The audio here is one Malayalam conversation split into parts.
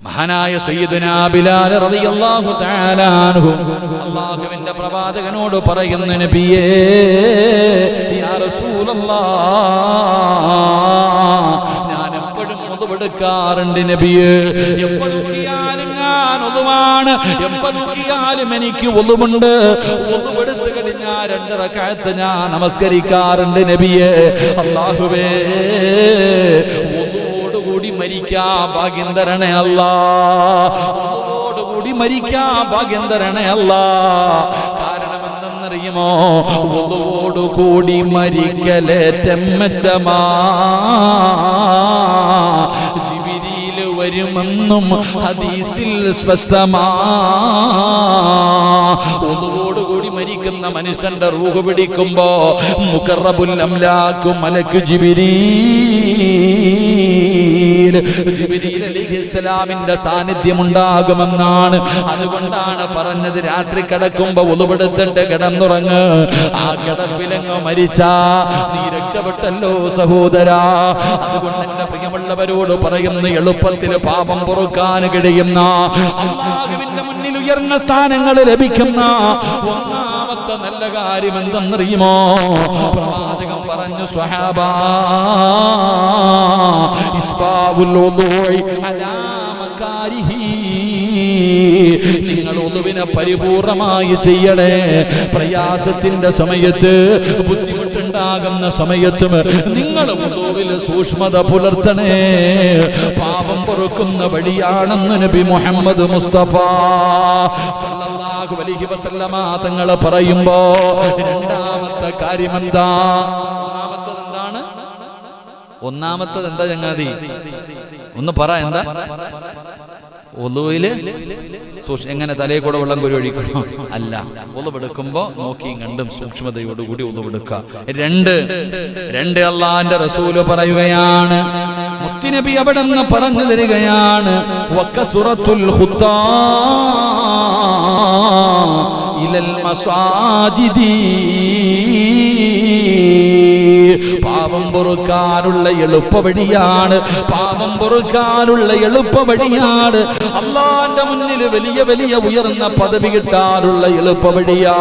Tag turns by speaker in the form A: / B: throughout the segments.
A: മഹാനായ സയ്യിദുനാ ബിലാൽ റളിയല്ലാഹു തആല അൻഹു അല്ലാഹുവിന്റെ പ്രവാചകനോട് പറയുന്നു, നബിയേ യാ റസൂലല്ലാഹ്, ഞാൻ എപ്പോഴും ഒതുവെടുക്കാറുണ്ട് നബിയേ, എപ്പോൾ നോക്കിയാലും ഞാൻ ഒതുവാണ്, എപ്പോൾ നോക്കിയാലും എനിക്ക് ഒതുവുണ്ട്. ഒതുവെടുത്ത് കഴിഞ്ഞാൽ 2 റക്അത്ത് ഞാൻ നമസ്കരിക്കാറുണ്ട് നബിയേ. അല്ലാഹുവേ, കൂടി മരിക്കാൻ ഭാഗ്യം തരണേ അല്ലാഹ്, കൂടി മരിക്കാൻ ഭാഗ്യം തരണേ അല്ലാഹ്. കാരണം എന്തെന്നറിയുമോ? ഒന്നുവോട് കൂടി മരിക്കലേറ്റം മെച്ചമാ, ജിബ്രീൽ വരുമെന്നും ഹദീസിൽ സ്പഷ്ടമാ. ഒന്നുവോട് കൂടി മരിക്കുന്ന മനുഷ്യന്റെ റൂഹ് പിടിക്കുമ്പോ മുഖറബുൽ അംലാഖു മലക്ക് ജിബ്രീൽ അലൈഹിസ്സലാമിന്റെ സാന്നിധ്യം ഉണ്ടാകുമെന്നാണ്. അതുകൊണ്ടാണ് പറഞ്ഞത്, രാത്രി കിടക്കുമ്പോ ഒളുവെടുത്തിട്ട് കിടന്നുറങ്ങ്. ആ കിടപ്പിലങ്ങ് മരിച്ചാ നീ രക്ഷപ്പെട്ടല്ലോ സഹോദരാ. അതുകൊണ്ട് എന്റെ പ്രിയമുള്ളവരോട് പറയുന്ന, എളുപ്പത്തിൽ പാപം പൊറുക്കാൻ കഴിയുന്ന, അല്ലാഹുവിന്റെ മുന്നിൽ ഉയർന്ന സ്ഥാനങ്ങൾ ലഭിക്കുന്ന ഒന്നാമത്തെ നല്ല കാര്യം എന്തെന്നറിയുമോ? പ്രവാചകൻ പറഞ്ഞു, സ്വഹാബാ ഇസ്ബാബുൽ വുദൂഇ അലാ മകാരിഹി, നിങ്ങൾ ഒളുവിനെ പരിപൂർണമായി ചെയ്യണേ. പ്രയാസത്തിന്റെ സമയത്ത്, ബുദ്ധിമുട്ടുണ്ടാകുന്ന സമയത്തും നിങ്ങൾ ഒളുവിൽ സൂക്ഷ്മത പുലർത്തണേ. പാപം പൊറുക്കുന്ന വഴിയാണെന്ന് നബി മുഹമ്മദ് മുസ്തഫ സല്ലല്ലാഹു അലൈഹി വസല്ലമ തങ്ങൾ പറയുമ്പോ, രണ്ടാമത്തെ കാര്യം എന്താ? ഒന്നാമത്തത് എന്താ ചങ്ങാതി? ഒന്ന് പറ, എന്താ? ഒളുവില് എങ്ങനെ തലയിൽ കൂടെ വെള്ളം കോരി ഒഴിക്കണോ? അല്ല, ഒളുവെടുക്കുമ്പോ നോക്കിയും കണ്ടും സൂക്ഷ്മതയോടുകൂടി ഒളുവെടുക്കുക. രണ്ട് അല്ലാഹുവിന്റെ റസൂല് പറയുകയാണ്, മുത്തുനബി അവിടെ നിന്ന് പറഞ്ഞു തരികയാണ്, വക്കസുറത്തുൽ ഖുത്താ ഇലൽ മസാജിദി, പാപം പൊറുക്കാനുള്ള എളുപ്പവഴിയാണ്, പാപം പൊറുക്കാനുള്ള എളുപ്പവഴിയാണ്. അല്ലാഹുവിന്റെ മുന്നിൽ വലിയ വലിയ ഉയർന്ന പദവി കിട്ടാനുള്ള എളുപ്പവഴിയാ.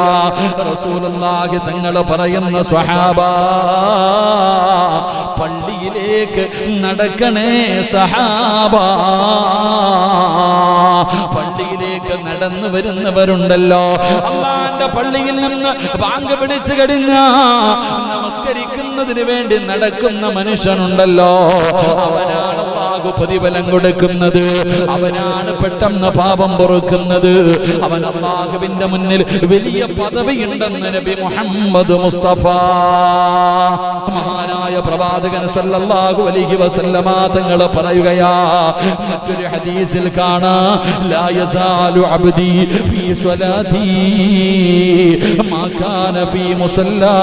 A: റസൂലുള്ളാഹി തങ്ങൾ പറയുന്ന, സ്വഹാബാ പള്ളിയിലേക്ക് നടക്കണേ സഹാബാ. പള്ളിയിലേക്ക് നടന്നു വരുന്നവരുണ്ടല്ലോ, അല്ലാഹുവിന്റെ പള്ളിയിൽ നിന്ന് ബാങ്ക് വിളിച്ചു കഴിഞ്ഞ നമസ്കരിക്കുന്നതിന് വേണ്ടി നടക്കുന്ന മനുഷ്യനുണ്ടല്ലോ, അവനാണ് അല്ലാഹു പ്രതിഫലം കൊടുക്കുന്നത്, അവനാണ് പെട്ടെന്ന് പാപം പൊറുക്കുന്നത്, അവൻ അല്ലാഹുവിന്റെ മുന്നിൽ വലിയ പദവിയുണ്ടെന്ന് നബി മുഹമ്മദ് മുസ്തഫ. മഹാനായ പ്രവാചകൻ സല്ലല്ലാഹു അലൈഹി വസല്ലമ തങ്ങൾ പറയുകയാ, മറ്റൊരു ഹദീസിൽ കാണാം, ലാ യസാലു അബ്ദി ഫീ സ്വലാത്തി മാ കാന ഫീ മുസല്ലാ.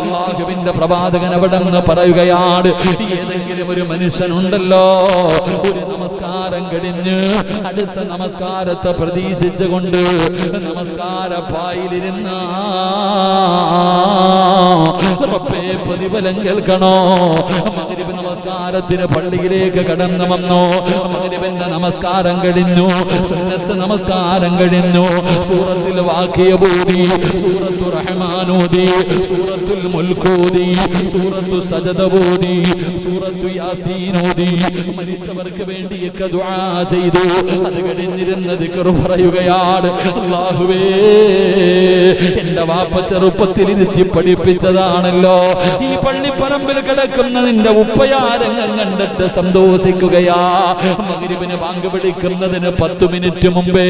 A: അല്ലാഹുവിന്റെ പ്രവാചകൻ അവിടെ നിന്ന് പറയുകയാണ്, ഏതെങ്കിലും ഒരു മനുഷ്യനുണ്ടല്ലോ, ഒരു നമസ്കാരം കഴിഞ്ഞ് അടുത്ത നമസ്കാരത്തെ പ്രതീക്ഷിച്ചുകൊണ്ട് നമസ്കാര പായിലിരുന്ന റബ്ബേ പ്രതിഫലം കേൾക്കണോ. മഗ്രിബ് നമസ്കാരത്തിന് പള്ളിയിലേക്ക് കടന്നു വന്നു, മഗ്രിബിന്റെ നമസ്കാരം കഴിഞ്ഞു, സുന്നത്ത് നമസ്കാരം കഴിഞ്ഞു, സൂറത്തുൽ വാഖിയ ഓതി, സൂറത്തു റഹ്മാൻ ഓതി, സൂറത്തുൽ മുൽക്ക് ഓതി, സൂറത്തു സജദ ഓതി, സൂറത്തു യാസീൻ ഓതി, മരിച്ചവർക്ക് വേണ്ടിയൊക്കെ ദുആ ചെയ്തു. അത് കഴിഞ്ഞിരുന്ന ദിക്ർ പറയുകയാണ്, അല്ലാഹുവേ എന്റെ വാപ്പ ചെറുപ്പത്തിൽ ഇരുത്തി പഠിപ്പിച്ചതാണല്ലോ, ഈ പള്ളിപ്പറമ്പിൽ കിടക്കുന്ന നിന്റെ ഉപ്പയാരംഗം കണ്ടിട്ട് സന്തോഷിക്കുകയാ. മഗ്രിബിന് ബാങ്ക് വിളിക്കുന്നതിന് 10 മിനിറ്റ് മുമ്പേ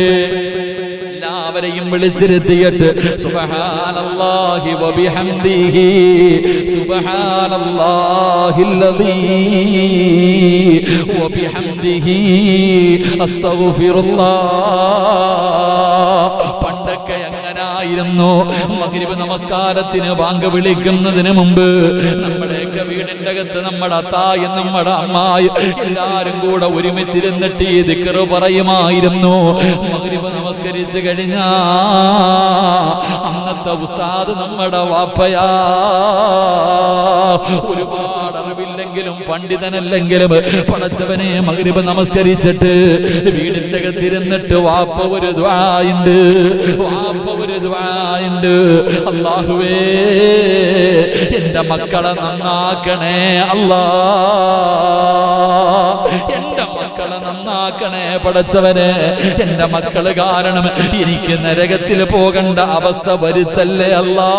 A: എല്ലാവരെയും വിളിച്ചിരുത്തിയിട്ട് സുബ്ഹാനല്ലാഹി വബിഹംദിഹി സുബ്ഹാനല്ലാഹില്ലദീ വബിഹംദിഹി അസ്തഗ്ഫിറുല്ലാഹ്. പണ്ടൊക്കെ എങ്ങനായിരുന്നു? മഗ്രിബ് നമസ്കാരത്തിന് ബാങ്ക് വിളിക്കുന്നതിന് മുമ്പ് നമ്മുടെയൊക്കെ വീടിന്റെ അകത്ത് നമ്മുടെ അത്തായും നമ്മുടെ അമ്മായും എല്ലാരും കൂടെ ഒരുമിച്ചിരുന്നിട്ട് ഈ ദിക്ർ പറയുമായിരുന്നു. മഗ്രിബ് നമസ്കരിച്ച് കഴിഞ്ഞാ അന്നത്തെ ഉസ്താദ് നമ്മുടെ വാപ്പയാ. ഒരുപാട് അറിവില്ല ആലിമല്ലെങ്കിലും പണ്ഡിതനല്ലെങ്കിലും പടച്ചവനെ മഗ്രിബ് നമസ്കരിച്ചിട്ട് വീടിന്റെ അകത്തിരുന്നിട്ട് വാപ്പ ഒരു ദുആയുണ്ട്, അല്ലാഹുവേ എന്റെ മക്കളെ നന്നാക്കണേ അല്ലാ, എന്റെ മക്കളെ നന്നാക്കണേ പടച്ചവനെ, എന്റെ മക്കള് കാരണം എനിക്ക് നരകത്തിൽ പോകേണ്ട അവസ്ഥ വരുത്തല്ലേ അല്ലാ.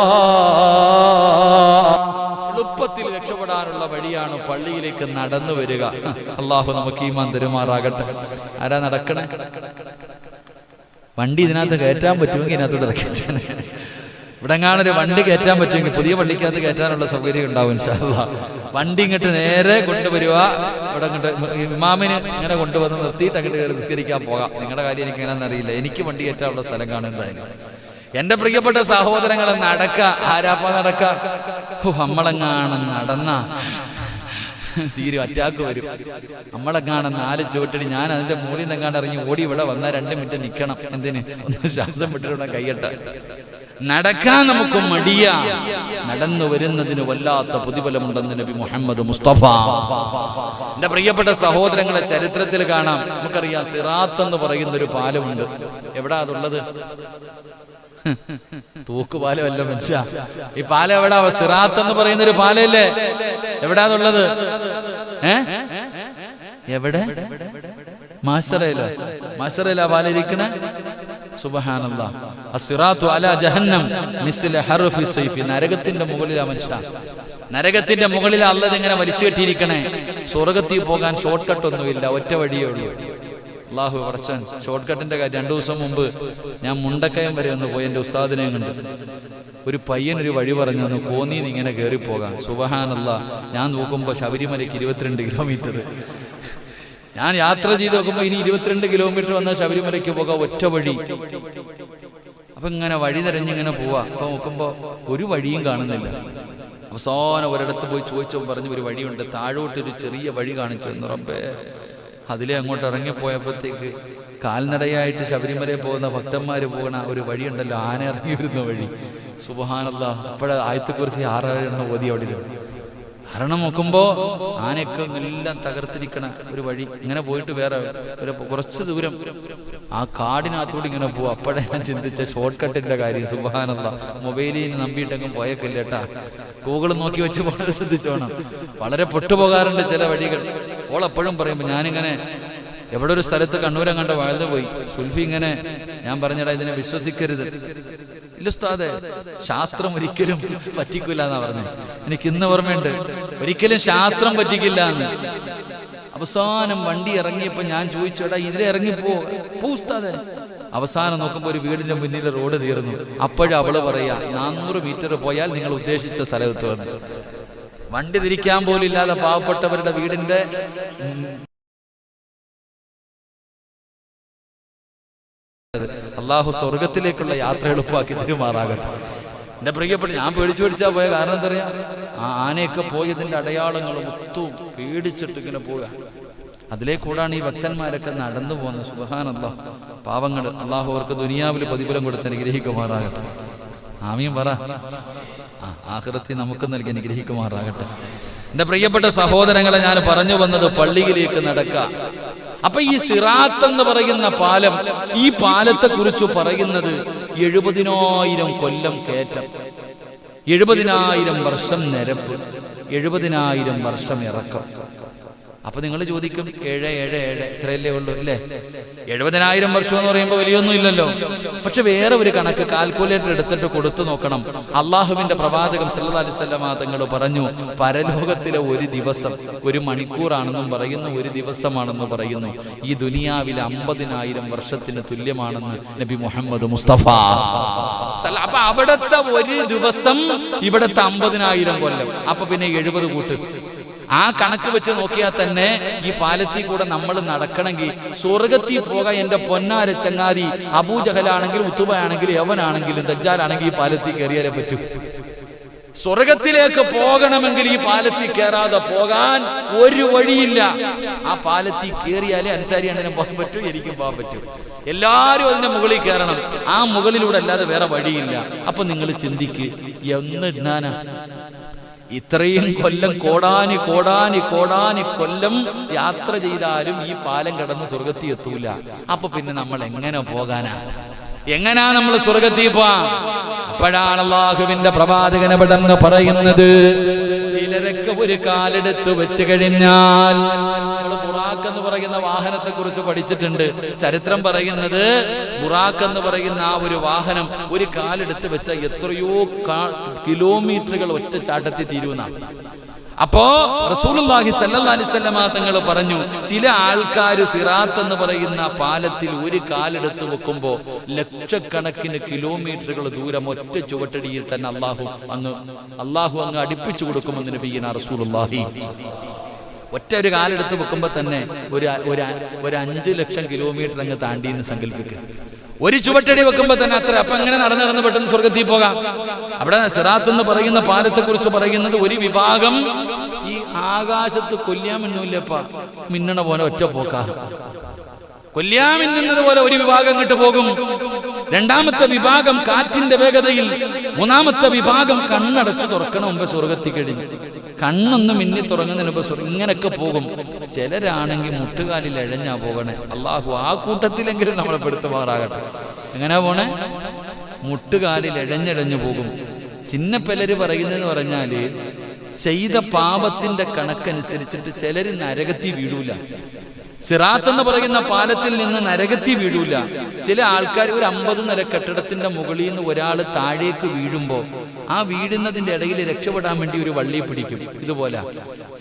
A: എളുപ്പത്തിൽ രക്ഷപ്പെടാനുള്ള വഴിയാണ് പള്ളിയിലേക്ക് നടന്നു വരിക. അള്ളാഹു നമുക്ക് ഈമാൻ തരുമാറാകട്ടെ. ആരാ നടക്കണേ? വണ്ടി ഇതിനകത്ത് കയറ്റാൻ പറ്റുമെങ്കിൽ ഇതിനകത്തോട്ട് ഇറക്കി ഇവിടെ എങ്ങാനൊരു വണ്ടി കയറ്റാൻ പറ്റുമെങ്കിൽ പുതിയ പള്ളിക്കകത്ത് കയറ്റാനുള്ള സൗകര്യം ഉണ്ടാവും ഇൻഷാ അല്ലാഹ്. വണ്ടി ഇങ്ങോട്ട് നേരെ കൊണ്ടുവരുക, ഇവിടെ അങ്ങോട്ട് ഇമാമിന് ഇങ്ങനെ കൊണ്ടുവന്ന് നിർത്തിയിട്ട് അങ്ങോട്ട് കയറി നിസ്കരിക്കാൻ പോകാം. നിങ്ങളുടെ കാര്യം എനിക്ക് എങ്ങനെയാണെന്ന് അറിയില്ല, എനിക്ക് വണ്ടി കയറ്റാനുള്ള സ്ഥലം കാണും എന്തായാലും. എന്റെ പ്രിയപ്പെട്ട സഹോദരങ്ങളെ നടക്ക, ആരാപ്പ നടക്ക, നമ്മളെങ്ങാണം നടന്ന തീരും അറ്റാക്ക് വരും. നമ്മളെങ്ങാണം 4 ചുവട്ടടി ഞാൻ അതിന്റെ മൂടി നിന്നെങ്ങാണ്ട് ഇറങ്ങി ഓടി ഇവിടെ വന്നാൽ 2 മിനിറ്റ് നിൽക്കണം. എന്തിന്? ഒന്ന് ശ്വാസം വിട്ടിട്ട് കയ്യട്ട. നടക്കാൻ നമുക്ക് മടിയ, നടന്നു വരുന്നതിന് വല്ലാത്ത പ്രതിഫലമുണ്ടെന്ന് നബി മുഹമ്മദ് മുസ്തഫ. എന്റെ പ്രിയപ്പെട്ട സഹോദരങ്ങളെ, ചരിത്രത്തിൽ കാണാം, നമുക്കറിയാം സിറാത്ത് എന്ന് പറയുന്ന ഒരു പാലമുണ്ട്. എവിടാ അതുള്ളത്? തൂക്കുപാലമല്ല മനുഷ്യ, ഈ പാലം എവിടാ? സിറാത്ത് എന്ന് പറയുന്ന ഒരു പാലല്ലേ, എവിടാ അതുള്ളത്? എവിടെ? മാശറയിലോ? മാശറയിലാ പാലിരിക്കണേ? സുബ്ഹാനല്ലാഹ്. അസ്സിറാത്തു അലാ ജഹന്നം മിസ്ല ഹർഫി സൈഫി. നരകത്തിന്റെ മുകളിലാ മനുഷ്യ, നരകത്തിന്റെ മുകളിൽ അല്ലാതെ ഇങ്ങനെ വലിച്ചു കെട്ടിയിരിക്കണേ. സ്വർഗത്തിൽ പോകാൻ ഷോർട്ട് കട്ട് ഒന്നുമില്ല, ഒറ്റ വഴിയേ ഉള്ളൂ. അല്ലാഹു പറച്ചൻ ഷോർട്ട് കട്ടിന്റെ കാര്യം. 2 ദിവസം മുമ്പ് ഞാൻ മുണ്ടക്കയം വരെ ഒന്ന് പോയി, എൻ്റെ ഉസ്താദിനെ കണ്ട്. ഒരു പയ്യനൊരു വഴി പറഞ്ഞു തന്നു, കോന്നിന്ന് ഇങ്ങനെ കയറി പോകാൻ. സുബ്ഹാനല്ലാഹ്. ഞാൻ നോക്കുമ്പോൾ ശബരിമലയ്ക്ക് 22 കിലോമീറ്റർ. ഞാൻ യാത്ര ചെയ്ത് നോക്കുമ്പോൾ ഇനി 22 കിലോമീറ്റർ വന്നാൽ ശബരിമലയ്ക്ക് പോകാം, ഒറ്റ വഴി. അപ്പൊ ഇങ്ങനെ വഴി തിരഞ്ഞിങ്ങനെ പോവാ. അപ്പൊ നോക്കുമ്പോ ഒരു വഴിയും കാണുന്നില്ല. അവസാനം ഒരിടത്ത് പോയി ചോദിച്ചോ, പറഞ്ഞു ഒരു വഴിയുണ്ട്, താഴോട്ടൊരു ചെറിയ വഴി കാണിച്ചു എന്ന്. റബ്ബേ, അതിലെ അങ്ങോട്ട് ഇറങ്ങിപ്പോയപ്പോഴത്തേക്ക് കാൽനടയായിട്ട് ശബരിമലയിൽ പോകുന്ന ഭക്തന്മാര് പോകുന്ന ഒരു വഴിയുണ്ടല്ലോ, ആന ഇറങ്ങി വരുന്ന വഴി. സുബ്ഹാനല്ലാഹ്. അപ്പോഴെ ആയത്തെക്കുറിച്ച് 6 എണ്ണം ഓതി അവിടെ. കാരണം നോക്കുമ്പോ ആനയൊക്കെ എല്ലാം തകർത്തിരിക്കണ ഒരു വഴി. ഇങ്ങനെ പോയിട്ട് വേറെ കുറച്ച് ദൂരം ആ കാടിനകത്തോട് ഇങ്ങനെ പോവും. അപ്പോഴേ ഞാൻ ചിന്തിച്ച ഷോർട്ട് കട്ടിന്റെ കാര്യം. സുബ്ഹാനല്ലാഹ്. മൊബൈലിൽ നിന്ന് നമ്പിയിട്ടങ്ങും പോയേക്കില്ലേട്ടാ, ഗൂഗിൾ നോക്കി വെച്ച് വളരെ ശ്രദ്ധിച്ചോണം. വളരെ പൊട്ടുപോകാറുണ്ട് ചില വഴികൾ. ഓൾ എപ്പോഴും പറയുമ്പോൾ ഞാനിങ്ങനെ എവിടെ ഒരു സ്ഥലത്ത് കണ്ണൂരം കണ്ട വാഴ്ന്നു പോയി. സുൽഫി ഇങ്ങനെ, ഞാൻ പറഞ്ഞടാ ഇതിനെ വിശ്വസിക്കരുത്. ഇല്ല ഉസ്താദേ, ശാസ്ത്രം ഒരിക്കലും പറ്റിക്കില്ല എന്നാ പറഞ്ഞത്. എനിക്ക് ഇന്ന് ഓർമ്മയുണ്ട്, ഒരിക്കലും ശാസ്ത്രം പറ്റിക്കില്ല എന്ന്. അവസാനം വണ്ടി ഇറങ്ങിയപ്പോ ഞാൻ ചോദിച്ചോടാ ഇതിലെ ഇറങ്ങിപ്പോ ഉസ്താദേ. അവസാനം നോക്കുമ്പോ ഒരു വീടിന്റെ മുന്നിൽ റോഡ് തീർന്നു. അപ്പോഴും അവള് പറയാ 400 മീറ്റർ പോയാൽ നിങ്ങൾ ഉദ്ദേശിച്ച സ്ഥലത്ത് വന്നു. വണ്ടി തിരിക്കാൻ പോലും ഇല്ലാതെ പാവപ്പെട്ടവരുടെ വീടിന്റെ അള്ളാഹു സ്വർഗത്തിലേക്കുള്ള യാത്ര എളുപ്പമാക്കി തരുമാറാകട്ടെ. എന്റെ പ്രിയപ്പെട്ട, ഞാൻ പേടിച്ചാ പോയ കാരണം എന്താ പറയാ, ആ ആനയൊക്കെ പോയതിന്റെ അടയാളങ്ങൾ മൊത്തവും പേടിച്ചിട്ട് ഇങ്ങനെ പോവുക. അതിലേ കൂടാണ് ഈ ഭക്തന്മാരൊക്കെ നടന്നു പോകുന്നത്. സുബ്ഹാനല്ലാഹ്. പാവങ്ങൾ, അള്ളാഹു അവർക്ക് ദുനിയാവിൽ പ്രതിഫലം കൊടുത്ത് അനുഗ്രഹിക്കുമാറാകട്ടെ. ആമീൻ പറ. ആഖിറത്തിൽ നമുക്ക് നൽകി അനുഗ്രഹിക്കുമാറാകട്ടെ. എന്റെ പ്രിയപ്പെട്ട സഹോദരങ്ങളെ, ഞാൻ പറഞ്ഞു വന്നത് പള്ളിയിലേക്ക് നടക്കുക. അപ്പൊ ഈ സിറാത്ത് എന്ന് പറയുന്ന പാലം, ഈ പാലത്തെ കുറിച്ച് പറയുന്നത് 70,000 കൊല്ലം കയറ്റം, 70,000 വർഷം നിരപ്പ്, 70,000 വർഷം ഇറക്കം. അപ്പൊ നിങ്ങൾ ചോദിക്കും 777 ഇത്രയല്ലേ ഉള്ളൂ അല്ലേ? 70,000 വർഷം എന്ന് പറയുമ്പോൾ വലിയൊന്നും ഇല്ലല്ലോ. പക്ഷെ വേറെ ഒരു കണക്ക് കാൽക്കുലേറ്റർ എടുത്തിട്ട് കൊടുത്തു നോക്കണം. അള്ളാഹുവിന്റെ പ്രവാചകം സല്ലല്ലാഹു അലൈഹി വസല്ലം തങ്ങൾ പറഞ്ഞു, പരലോകത്തിലെ ഒരു ദിവസം 1 മണിക്കൂറാണെന്നും പറയുന്നു, 1 ദിവസമാണെന്ന് പറയുന്നു. ഈ ദുനിയാവിലെ 50,000 വർഷത്തിന് തുല്യമാണെന്ന് നബി മുഹമ്മദ് മുസ്തഫ. അപ്പൊ അവിടത്തെ ഒരു ദിവസം, ഇവിടത്തെ 50,000 കൊല്ലം. അപ്പൊ പിന്നെ 70 കൂട്ട്. ആ കണക്ക് വെച്ച് നോക്കിയാൽ തന്നെ ഈ പാലത്തിൽ കൂടെ നമ്മൾ നടക്കണമെങ്കിൽ സ്വർഗത്തിൽ പോകാൻ എന്റെ പൊന്നാര ചങ്ങാതി അബൂജഹലാണെങ്കിലും ഉത്തുബയാണെങ്കിലും യവനാണെങ്കിലും ദജ്ജാലാണെങ്കിലും ഈ പാലത്തിൽ കയറിയാലേ പറ്റൂ. സ്വർഗത്തിലേക്ക് പോകണമെങ്കിൽ ഈ പാലത്തിൽ കയറാതെ പോകാൻ ഒരു വഴിയില്ല. ആ പാലത്തിൽ കയറിയാലേ അൻസാരി അണ്ണനും പോകാൻ പറ്റൂ, എനിക്കും പോകാൻ പറ്റൂ. എല്ലാരും അതിന്റെ മുകളിൽ കയറണം. ആ മുകളിലൂടെ അല്ലാതെ വേറെ വഴിയില്ല. അപ്പൊ നിങ്ങൾ ചിന്തിക്ക്, എന്ന് ഇടാനാ ഇത്രയും കൊല്ലം കോടാനി കോടാനി കോടാനി കൊല്ലം യാത്ര ചെയ്താലും ഈ പാലം കടന്ന് സ്വർഗത്തിൽ എത്തൂല. അപ്പൊ പിന്നെ നമ്മൾ എങ്ങനെ പോകാനാ? എങ്ങനാ നമ്മൾ സ്വർഗത്തിൽ പോവാ? അപ്പോഴാണ് അല്ലാഹുവിന്റെ പ്രവാചകൻ പെട്ടെന്ന് പറയുന്നത്, ചിലരൊക്കെ ഒരു കാലെടുത്ത് വെച്ച് കഴിഞ്ഞാൽ, നമ്മൾ ബുറാഖ് എന്ന് പറയുന്ന വാഹനത്തെ കുറിച്ച് പഠിച്ചിട്ടുണ്ട്. ചരിത്രം പറയുന്നത് ബുറാഖ് എന്ന് പറയുന്ന ആ ഒരു വാഹനം ഒരു കാലെടുത്ത് വെച്ച എത്രയോ കിലോമീറ്ററുകൾ ഒറ്റ ചാട്ടത്തിൽ തീരുന്ന. അപ്പോ റസൂലുള്ളാഹി സ്വല്ലല്ലാഹി അലൈഹി വസല്ലമ തങ്ങൾ പറഞ്ഞു, ചില ആൾക്കാർ സിറാത്ത് എന്ന് പറയുന്ന പാലത്തിൽ ഒരു കാലെടുത്ത് വെക്കുമ്പോൾ ലക്ഷക്കണക്കിന് കിലോമീറ്ററുകൾ ദൂരം ഒറ്റ ചുവട്ടടിയിൽ തന്നെ അള്ളാഹു അങ്ങ് അടുപ്പിച്ചു കൊടുക്കുമെന്ന് നബിയുനാ റസൂലുള്ളാഹി. ഒറ്റ ഒരു കാലെടുത്ത് വെക്കുമ്പോൾ തന്നെ ഒരു 5 ലക്ഷം കിലോമീറ്റർ അങ്ങ് താണ്ടി എന്ന് സങ്കല്പിക്കുക. ഒരു ചുവട്ടടി വെക്കുമ്പോ തന്നെ അത്ര. അപ്പൊ എങ്ങനെ നടന്ന് പെട്ടെന്ന് സ്വർഗത്തിൽ പോകാം? അവിടെ സിറാത്ത് എന്ന് പറയുന്ന പാലത്തെ കുറിച്ച് പറയുന്നത്, ഒരു വിഭാഗം ഈ ആകാശത്ത് കൊല്ലാൻ മിന്നൂല്ലപ്പ, മിന്നണ പോലെ ഒറ്റ പോക്കാ. കൊല്ലാൻ മിന്നുന്നത് പോലെ ഒരു വിഭാഗം ഇങ്ങോട്ട് പോകും. രണ്ടാമത്തെ വിഭാഗം കാറ്റിന്റെ വേഗതയിൽ. മൂന്നാമത്തെ വിഭാഗം കണ്ണടച്ചു തുറക്കണ മുമ്പ് സ്വർഗത്തിൽ കഴിഞ്ഞു. കണ്ണൊന്ന് മിന്നി തുറങ്ങുന്നതിന് മുമ്പ് ഇങ്ങനൊക്കെ പോകും. ചിലരാണെങ്കിൽ മുട്ടുകാലിൽ എഴഞ്ഞാ പോകണേ. അള്ളാഹു ആ കൂട്ടത്തിലെങ്കിലും നമ്മളെ പെടുത്തുമാറാകട്ടെ. എങ്ങനെയാ പോണേ? മുട്ടുകാലിൽ എഴഞ്ഞെഴഞ്ഞു പോകും. ചിന്നപ്പലര് പറയുന്നതെന്ന് പറഞ്ഞാല്, ചെയ്ത പാപത്തിന്റെ കണക്കനുസരിച്ചിട്ട് ചിലര് നരകത്തിൽ വീഴൂല. സിറാത്ത് എന്ന് പറയുന്ന പാലത്തിൽ നിന്ന് നരകത്തിൽ വീഴൂല. ചില ആൾക്കാർ ഒരു 50 നില കെട്ടിടത്തിന്റെ മുകളിൽ നിന്ന് ഒരാൾ താഴേക്ക് വീഴുമ്പോ ആ വീഴുന്നതിന്റെ ഇടയിൽ രക്ഷപ്പെടാൻ വേണ്ടി ഒരു വള്ളി പിടിക്കും. ഇതുപോലെ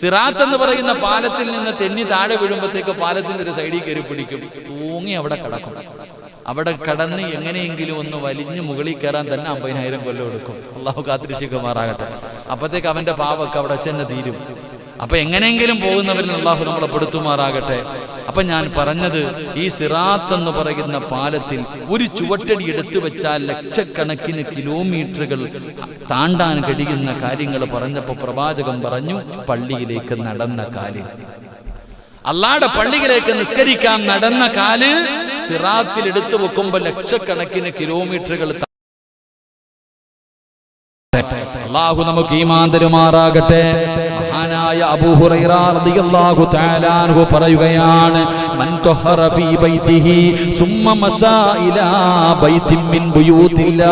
A: സിറാത്ത് എന്ന് പറയുന്ന പാലത്തിൽ നിന്ന് തെന്നി താഴെ വീഴുമ്പോഴത്തേക്ക് പാലത്തിന്റെ ഒരു സൈഡിൽ കയറി പിടിക്കും. തൂങ്ങി അവിടെ കിടക്കും. അവിടെ കടന്ന് എങ്ങനെയെങ്കിലും ഒന്ന് വലിഞ്ഞ് മുകളിൽ കയറാൻ തന്നെ 50,000 കൊല്ലം എടുക്കും. അള്ളാഹു കാത്തിരക്ഷിക്കുമാറാകട്ടെ. അപ്പത്തേക്ക് അവന്റെ പാവൊക്കെ അവിടെ ചെന്ന് തീരും. അപ്പൊ എങ്ങനെയെങ്കിലും പോകുന്നവരിൽ അള്ളാഹു നമ്മളെ പെടുത്തുമാറാകട്ടെ. അപ്പൊ ഞാൻ പറഞ്ഞത്, ഈ സിറാത്ത് എന്ന് പറയുന്ന പാലത്തിൽ ഒരു ചുവട്ടടി എടുത്തു വെച്ചാൽ ലക്ഷക്കണക്കിന് കിലോമീറ്ററുകൾ താണ്ടാൻ കഴിയുന്ന കാര്യങ്ങൾ പറഞ്ഞപ്പോ പ്രവാചകൻ പറഞ്ഞു, പള്ളിയിലേക്ക് നടന്ന കാല്. അള്ളാഹുവിന്റെ പള്ളിയിലേക്ക് നിസ്കരിക്കാൻ നടന്ന കാല് സിറാത്തിൽ എടുത്തു വെക്കുമ്പോ ലക്ഷക്കണക്കിന് കിലോമീറ്ററുകൾ. അല്ലാഹു നമുക്ക് ഈമാൻ തരുമാറാകട്ടെ. മഹാനായ അബൂ ഹുറൈറ റളിയല്ലാഹു തആല അൻഹു പറയുകയാണ്, മൻ തഹറ ഫീ ബൈതിഹി സുമ്മ മശാ ഇലാ ബൈതിൻ മിൻ ബുയൂതില്ലാഹ്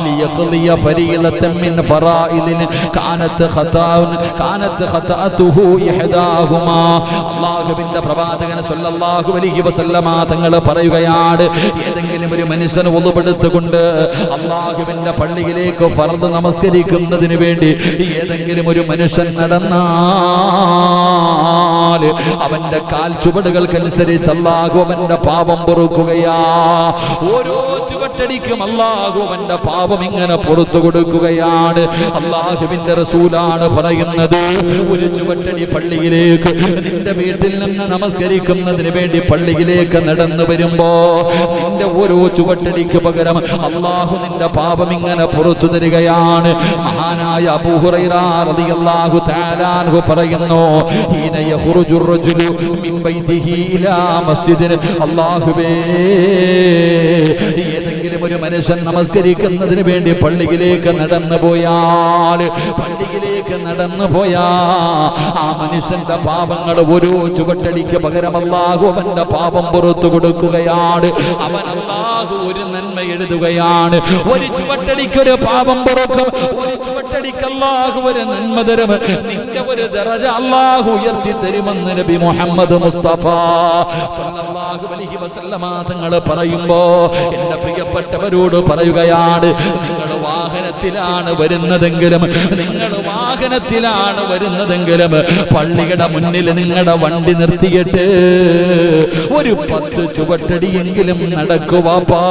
A: ലിയഖ്ലിയ ഫരീളതൻ മിൻ ഫറായിദിൻ കാനത് ഖതഅതുഹു ഇഹ്ദാഹുമാ. അല്ലാഹുവിന്റെ പ്രവാചകൻ സല്ലല്ലാഹു അലൈഹി വസല്ലമ തങ്ങൾ പറയുകയാണ്, ഏതെങ്കിലും ഒരു മനുഷ്യൻ വുളുവെടുത്തുകൊണ്ട് അല്ലാഹുവിന്റെ പള്ളിയിലേക്ക് ഫർദ് നമസ്കരിക്കുന്നതിന് വേണ്ടി ഏതെങ്കിലും ഒരു മനുഷ്യൻ നടന്നാൽ അവന്റെ കാൽ ചുവടുകൾക്കനുസരിച്ച് അല്ലാഹു അവന്റെ പാപം പൊറുക്കുകയാ. ഓരോ ചുവട്ടടിക്കും അല്ലാഹു അവന്റെ പാപം ഇങ്ങനെ പുറത്തു കൊടുക്കുകയാണ്. അല്ലാഹുവിന്റെ റസൂലാണ് പറയുന്നത്, ഒരു ചുവട്ടടി പള്ളിയിലേക്ക് നിന്റെ വീട്ടിൽ നിന്ന് നമസ്കരിക്കുന്നതിന് വേണ്ടി പള്ളിയിലേക്ക് നടന്നു വരുമ്പോ നിന്റെ ഓരോ ചുവട്ടടിക്ക് പകരം അല്ലാഹു നിന്റെ പാപം ഇങ്ങനെ പുറത്തു തരികയാണ്. മഹാനായ അബൂ ഹുറൈറ റളിയല്ലാഹു തആല അൻഹു പറയുന്നു, ഹീന യഖ്റുജു റജുലു മിൻ ബൈതിഹി ഇലാ മസ്ജിദിൻ. അല്ലാഹുവേ, ഏതെങ്കിലും ഒരു മനുഷ്യൻ നമസ്കരിക്കുന്നതിന് വേണ്ടി പള്ളിയിലേക്ക് നടന്നു പോയാ ആ മനുഷ്യന്റെ പാപങ്ങൾ ഓരോ ചുവട്ടടിക്ക് പകരം അല്ലാഹു അവന്റെ പാപം പുറത്തു കൊടുക്കുകയാണ്. അവൻ അല്ലാഹു ഒരു നന്മ എഴുതുകയാണ്. ഒരു ചുവട്ടടിക്ക് ഒരു പാപം പുറക്കും, ഒരു ചുവട്ടടിക്ക് അല്ലാഹു ഒരു നന്മ തരും. നിന്റെ ഒരു ദറജ അല്ലാഹു ഉയർത്തി തരുമെന്ന് നബി മുഹമ്മദ് മുസ്തഫ സല്ലല്ലാഹു അലൈഹി വസല്ലമ തങ്ങൾ പറയുമ്പോ എന്റെ പ്രിയപ്പെട്ടവരോട് പറയുകയാണ്, നിങ്ങൾ വാഹനത്തിലാണ് വരുന്നതെങ്കിലും പള്ളിയുടെ മുന്നിൽ നിങ്ങളുടെ വണ്ടി നിർത്തിയിട്ട് ഒരു 10 ചുവട്ടടിയെങ്കിലും നടക്കുവാപ്പാ.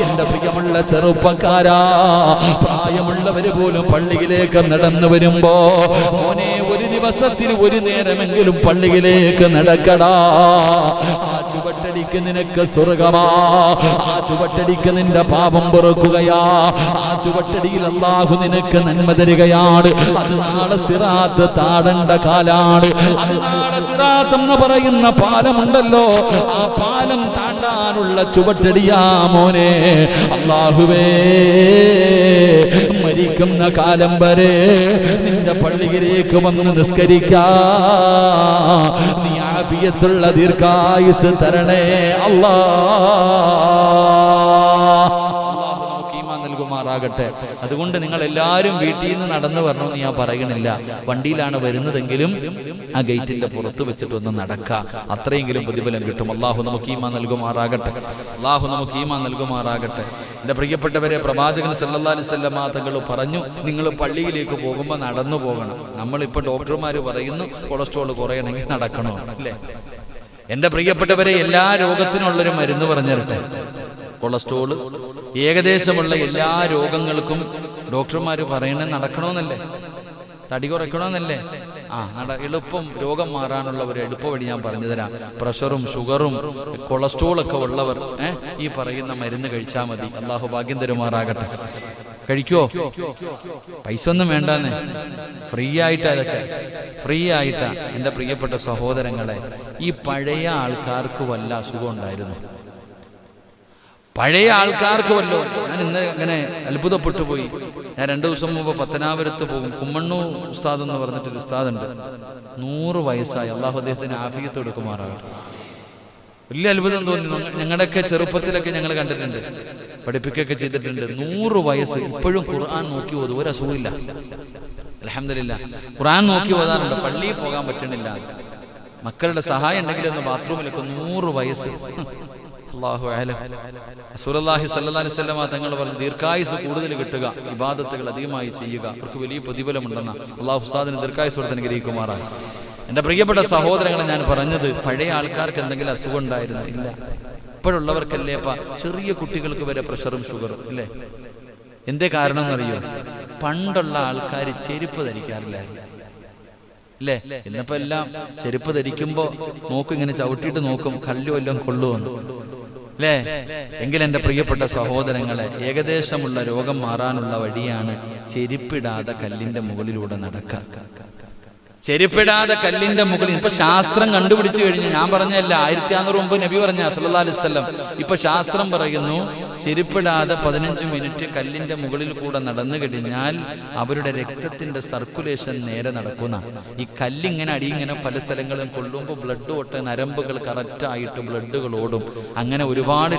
A: എന്റെ പ്രിയമുള്ള ചെറുപ്പക്കാരാ, പ്രായമുള്ളവര് പോലും പള്ളിയിലേക്ക് നടന്നു വരുമ്പോ, മോനെ, ഒരു ദിവസത്തിൽ ഒരു നേരമെങ്കിലും പള്ളിയിലേക്ക് നടക്കടാ. ആ ചുവട്ടടി ചുവട്ടടിക്ക് നിനക്ക് സ്വർഗമാ, ആ ചുവട്ടടിക്ക് നിന്റെ പാപം പൊറുക്കുകയാ, ആ ചുവട്ടടിയിൽ അല്ലാഹു നിനക്ക് നന്മ തരികയാണ്. അത് നാളെ സിറാത്ത് താടേണ്ട കാലാണ്. അത് നാളെ സിറാത്ത് എന്ന് പറയുന്ന പാലമുണ്ടല്ലോ, ആ പാലം താണ്ടാനുള്ള ചുവട്ടടിയാ മോനെ. അല്ലാഹുവേ, മരിക്കുന്ന കാലം വരെ നിന്റെ പള്ളിയിലേക്ക് വന്ന് നിസ്കരിക്കാ നീ ആഫിയത്തുള്ള ദീർഘായുസ് തരണേ നൽകുമാറാകട്ടെ. അതുകൊണ്ട് നിങ്ങൾ എല്ലാവരും വീട്ടിൽ നിന്ന് നടന്നു വരണമെന്ന് ഞാൻ പറയണില്ല. വണ്ടിയിലാണ് വരുന്നതെങ്കിലും ആ ഗേറ്റിന്റെ പുറത്ത് വെച്ചിട്ട് ഒന്ന് നടക്കാം, അത്രയെങ്കിലും പ്രതിഫലം കിട്ടും. അള്ളാഹു നമുക്ക് ഈമാൻ നൽകുമാറാകട്ടെ. അള്ളാഹു നമുക്ക് ഈമാൻ നൽകുമാറാകട്ടെ. എൻ്റെ പ്രിയപ്പെട്ടവരെ, പ്രവാചകൻ സല്ലല്ലാഹു അലൈഹി വസല്ലം തങ്ങൾ പറഞ്ഞു, നിങ്ങൾ പള്ളിയിലേക്ക് പോകുമ്പോൾ നടന്നു പോകണം. നമ്മളിപ്പോൾ ഡോക്ടർമാർ പറയുന്നു കൊളസ്ട്രോൾ കുറയണമെങ്കിൽ നടക്കണോ, അല്ലേ? എൻ്റെ പ്രിയപ്പെട്ടവരെ, എല്ലാ രോഗത്തിനുള്ളൊരു മരുന്ന് പറഞ്ഞു തരട്ടെ. കൊളസ്ട്രോള് ഏകദേശമുള്ള എല്ലാ രോഗങ്ങൾക്കും ഡോക്ടർമാർ പറയണേ നടക്കണമെന്നല്ലേ, തടി കുറയ്ക്കണമെന്നല്ലേ? എളുപ്പം രോഗം മാറാനുള്ള ഒരു എളുപ്പ വഴി ഞാൻ പറഞ്ഞു തരാം. പ്രഷറും ഷുഗറും കൊളസ്ട്രോളൊക്കെ ഉള്ളവർ ഈ പറയുന്ന മരുന്ന് കഴിച്ചാൽ മതി. അള്ളാഹു ഭാഗ്യം തരുമാറാകട്ടെ. കഴിക്കുവോ? പൈസ ഒന്നും വേണ്ടെന്ന്, ഫ്രീ ആയിട്ടാ, അതൊക്കെ ഫ്രീ ആയിട്ടാ. എൻ്റെ പ്രിയപ്പെട്ട സഹോദരങ്ങളെ, ഈ പഴയ ആൾക്കാർക്ക് വല്ല അസുഖം ഉണ്ടായിരുന്നു? പഴയ ആൾക്കാർക്ക് വല്ലോ? ഞാൻ ഇന്ന് അങ്ങനെ അത്ഭുതപ്പെട്ടു പോയി. ഞാൻ 2 ദിവസം മുമ്പ് പത്തനാപുരത്ത് പോകും. കുമ്മണ്ണൂർ ഉസ്താദ് എന്ന് പറഞ്ഞിട്ടൊരു ഉസ്താദുണ്ട്. 100 വയസ്സായി. അള്ളാഹു അദ്ദേഹത്തിന് ആഫിയത്ത് കൊടുക്കുമാറാകട്ടെ. വലിയ അത്ഭുതം തോന്നി. ഞങ്ങളുടെയൊക്കെ ചെറുപ്പത്തിലൊക്കെ ഞങ്ങൾ കണ്ടിട്ടുണ്ട്, പഠിപ്പിക്കുകയൊക്കെ ചെയ്തിട്ടുണ്ട്. 100 വയസ്സ് ഇപ്പോഴും ഖുർആൻ നോക്കി ഓതും, ഒരു അസുഖമില്ല. അൽഹംദുലില്ലാഹ്, ഖുർആൻ നോക്കി ഓതാറുണ്ട്. പള്ളിയിൽ പോകാൻ പറ്റണില്ല, മക്കളുടെ സഹായം ഉണ്ടെങ്കിൽ ഒന്ന് ബാത്റൂമിലൊക്കെ. 100 വയസ്സ്. അല്ലാഹു അഅലം. റസൂലുള്ളാഹി സ്വല്ലല്ലാഹു അലൈഹി വസല്ലം തങ്ങൾ പറഞ്ഞു, ദീർഘായുസ് കൂടുതൽ കിട്ടുക, ഇബാദത്തുകൾ അധികമായി ചെയ്യുക, അവർക്ക് വലിയ പ്രതിഫലമുണ്ടെന്ന. അല്ലാഹു ഉസ്താദിന് ദീർഘായുസ് കൊടുത്ത് അനുഗ്രഹിക്കുമാറാണ്. എൻ്റെ പ്രിയപ്പെട്ട സഹോദരങ്ങളെ, ഞാൻ പറഞ്ഞത് പഴയ ആൾക്കാർക്ക് എന്തെങ്കിലും അസുഖം ഉണ്ടായിരുന്നു? ഇല്ല. ഇപ്പോഴുള്ളവർക്കല്ലേ ചെറിയ കുട്ടികൾക്ക് വരെ പ്രഷറും ഷുഗറും, ഇല്ലേ? എന്തേ കാരണം എന്നറിയോ? പണ്ടുള്ള ആൾക്കാർ ചെരുപ്പ് ധരിക്കാറില്ല, അല്ലേ? ഇന്നിപ്പോ എല്ലാം ചെരുപ്പ് ധരിക്കുമ്പോ നോക്കും, ഇങ്ങനെ ചവിട്ടിയിട്ട് നോക്കും, കല്ലും എല്ലാം കൊള്ളുമെന്ന്, അല്ലേ? എങ്കിൽ എൻ്റെ പ്രിയപ്പെട്ട സഹോദരങ്ങളെ, ഏകദേശമുള്ള രോഗം മാറാനുള്ള വഴിയാണ് ചെരുപ്പിടാതെ കല്ലിന്റെ മുകളിലൂടെ നടക്കുക. ചെരുപ്പിടാതെ കല്ലിന്റെ മുകളിൽ. ഇപ്പൊ ശാസ്ത്രം കണ്ടുപിടിച്ചു കഴിഞ്ഞു. ഞാൻ പറഞ്ഞല്ല, 1500 മുമ്പ് നബി പറഞ്ഞ സല്ലല്ലാഹു അലൈഹി വസല്ലം. ഇപ്പൊ ശാസ്ത്രം പറയുന്നു, ചെരുപ്പിടാതെ 15 മിനിറ്റ് കല്ലിന്റെ മുകളിൽ കൂടെ നടന്നു കഴിഞ്ഞാൽ അവരുടെ രക്തത്തിന്റെ സർക്കുലേഷൻ നേരെ നടക്കുന്ന. ഈ കല്ലിങ്ങനെ അടിയിങ്ങനെ പല സ്ഥലങ്ങളും കൊള്ളുമ്പോൾ ബ്ലഡ് ഓട്ട്, നരമ്പുകൾ കറക്റ്റായിട്ട് ബ്ലഡുകൾ ഓടും. അങ്ങനെ ഒരുപാട്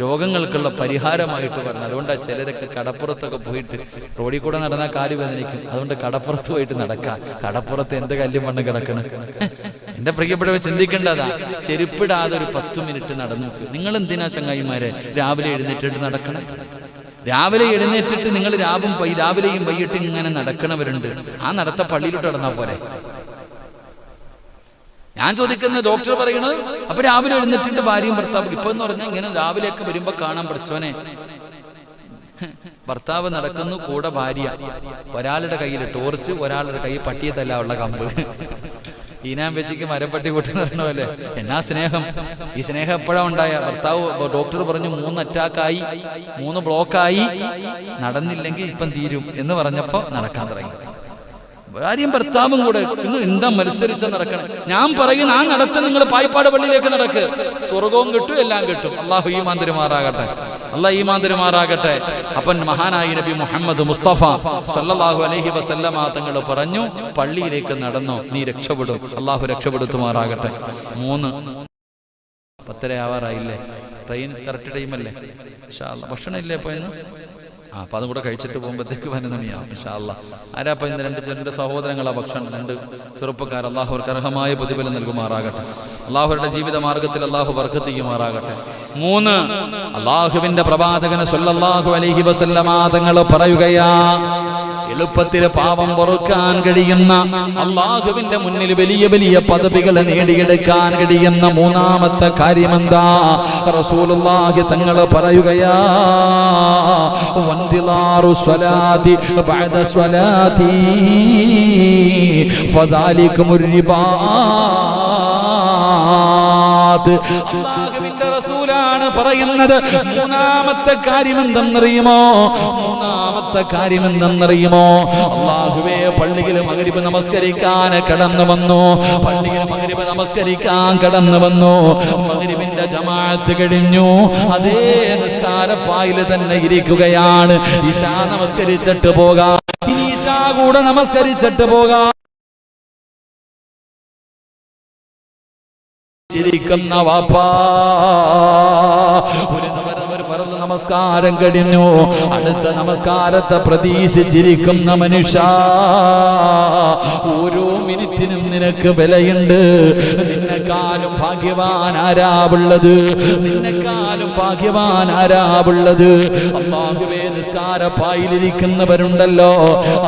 A: രോഗങ്ങൾക്കുള്ള പരിഹാരമായിട്ട് പറഞ്ഞു. അതുകൊണ്ടാണ് ചിലരൊക്കെ കടപ്പുറത്തൊക്കെ പോയിട്ട് റോഡിൽ കൂടെ നടന്നാൽ കാല് വേദനിക്കും. അതുകൊണ്ട് കടപ്പുറത്ത് പോയിട്ട് നടക്കാം. കടപ്പുറത്ത് എന്ത് കല്ലും മണ്ണ് കിടക്കണം? എന്റെ പ്രിയപ്പെട്ടവർ ചിന്തിക്കേണ്ടതാ. ചെരുപ്പിടാതെ ഒരു 10 മിനിറ്റ് നടന്നു. നിങ്ങൾ എന്തിനാ ചങ്ങായിമാരെ രാവിലെ എഴുന്നേറ്റിട്ട് നടക്കണം? രാവിലെ എഴുന്നേറ്റിട്ട് നിങ്ങൾ രാവിലെയും വൈകിട്ടും ഇങ്ങനെ നടക്കണവരുണ്ട്. ആ നടത്ത പള്ളിയിലോട്ട് നടന്നാ പോരെ? ഞാൻ ചോദിക്കുന്നത്, ഡോക്ടർ പറയണത് അപ്പൊ രാവിലെ എഴുന്നേറ്റിട്ട് ഭാര്യയും ഭർത്താവ്. ഇപ്പൊ എന്ന് പറഞ്ഞാൽ ഇങ്ങനെ രാവിലെയൊക്കെ വരുമ്പോ കാണാൻ പഠിച്ചവനെ, ഭർത്താവ് നടക്കുന്നു, കൂടെ ഭാര്യ, ഒരാളുടെ കയ്യിൽ ടോർച്ച്, ഒരാളുടെ കയ്യിൽ പട്ടിയെ തല്ലാനുള്ള കമ്പ്. ഈനാൻ വെച്ചിക്ക് മരപ്പട്ടി കൂട്ടി നടണമല്ലേ? എന്നാ സ്നേഹം! ഈ സ്നേഹം എപ്പോഴാ ഉണ്ടായ? ഭർത്താവ് ഡോക്ടർ പറഞ്ഞു 3 അറ്റാക്കായി, 3 ബ്ലോക്കായി, നടന്നില്ലെങ്കിൽ ഇപ്പം തീരും എന്ന് പറഞ്ഞപ്പോ നടക്കാൻ തുടങ്ങി. ഭാര്യയും ഭർത്താവും കൂടെ എന്താ മത്സരിച്ച നടക്കണം? ഞാൻ പറയുന്ന ആ നടത്തം നിങ്ങൾ പായിപ്പാട് പള്ളിയിലേക്ക് നടക്ക്, സ്വർഗവും കിട്ടും, എല്ലാം കിട്ടും. അള്ളാഹു ഈമാൻ തരുമാറാകട്ടെ. അള്ളാഹു ഈമാൻ തരുമാറാകട്ടെ. അപ്പം മഹാനായി നബി മുഹമ്മദ് മുസ്തഫ സല്ലല്ലാഹു അലൈഹി വസല്ലമ തങ്ങൾ പറഞ്ഞു, പള്ളിയിലേക്ക് നടന്നോ, നീ രക്ഷപ്പെടും. അള്ളാഹു രക്ഷപ്പെടുത്തുമാറാകട്ടെ. 3:10 ആവാറായില്ലേ? ട്രെയിൻ കറക്റ്റ് ടൈമല്ലേ? ഇൻഷാ അല്ലാഹ്. ഭക്ഷണം ഇല്ലേ ഇപ്പൊ ഇന്ന്? അപ്പൊ അതും കൂടെ കഴിച്ചിട്ട് പോകുമ്പോഴത്തേക്ക് 11 മണിയാവും ഇൻഷാ അല്ലാഹ്. ആരാപ്പ ഇന്ന് 2 സഹോദരങ്ങളാ ഭക്ഷണം, 2 ചെറുപ്പക്കാർ. അള്ളാഹു അവർക്ക് അർഹമായ പ്രതിഫലം നൽകുമാറാകട്ടെ. അള്ളാഹുരുടെ ജീവിത മാർഗത്തിൽ അള്ളാഹു ബർക്കത്ത് ചെയ്യുമാറാകട്ടെ. 3, അള്ളാഹുവിന്റെ പ്രവാചകൻ സല്ലല്ലാഹു അലൈഹി വസല്ലമ തങ്ങൾ പറയുകയാ, എളുപ്പത്തിൽ പാപം പൊറുക്കാൻ കഴിയുന്ന, അള്ളാഹുവിന്റെ മുന്നിൽ വലിയ വലിയ പദവികൾ നേടിയെടുക്കാൻ കഴിയുന്ന 3ാമത്തെ കാര്യമെന്താ? റസൂലുള്ളാഹി തങ്ങൾ പറയുകയാ, വന്തിലാറു സ്വലാത്തി ബഅദ സ്വലാത്തി ഫദാലികുമുർ റിബാ. സലാത്ത്. അല്ലാഹുവിന്റെ റസൂലാണ് പറയുന്നത്. മൂന്നാമത്തെ കാര്യം എന്തെന്നറിയുമോ? അല്ലാഹുവേ, പള്ളിയിൽ മഗ്രിബ് നമസ്കരിക്കാൻ കടന്നു വന്നു. മഗ്രിബിന്റെ ജമാഅത്ത് കഴിഞ്ഞു. അതേ നിസ്കാരപ്പായിൽ തന്നെ ഇരിക്കുകയാണ്. ഇശാ നമസ്കരിച്ചിട്ട് പോകാം, ഇനി ഇശാ കൂടെ നമസ്കരിച്ചിട്ട് പോകാം. ചിരിക്കുന്ന വാപ്പാ, ഒരു ഫർദ് നമസ്കാരം കഴിഞ്ഞു, അടുത്ത നമസ്കാരത്തെ പ്രതീക്ഷിച്ചിരിക്കുന്ന മനുഷ്യ, ഓരോ മിനിറ്റിനും നിനക്ക് വിലയുണ്ട്. നിന്നെക്കാളും ഭാഗ്യവാൻ ആരാവുള്ളത്? അല്ലാഹുവേ, നിസ്കാരപ്പായിലിരിക്കുന്നവരുണ്ടല്ലോ,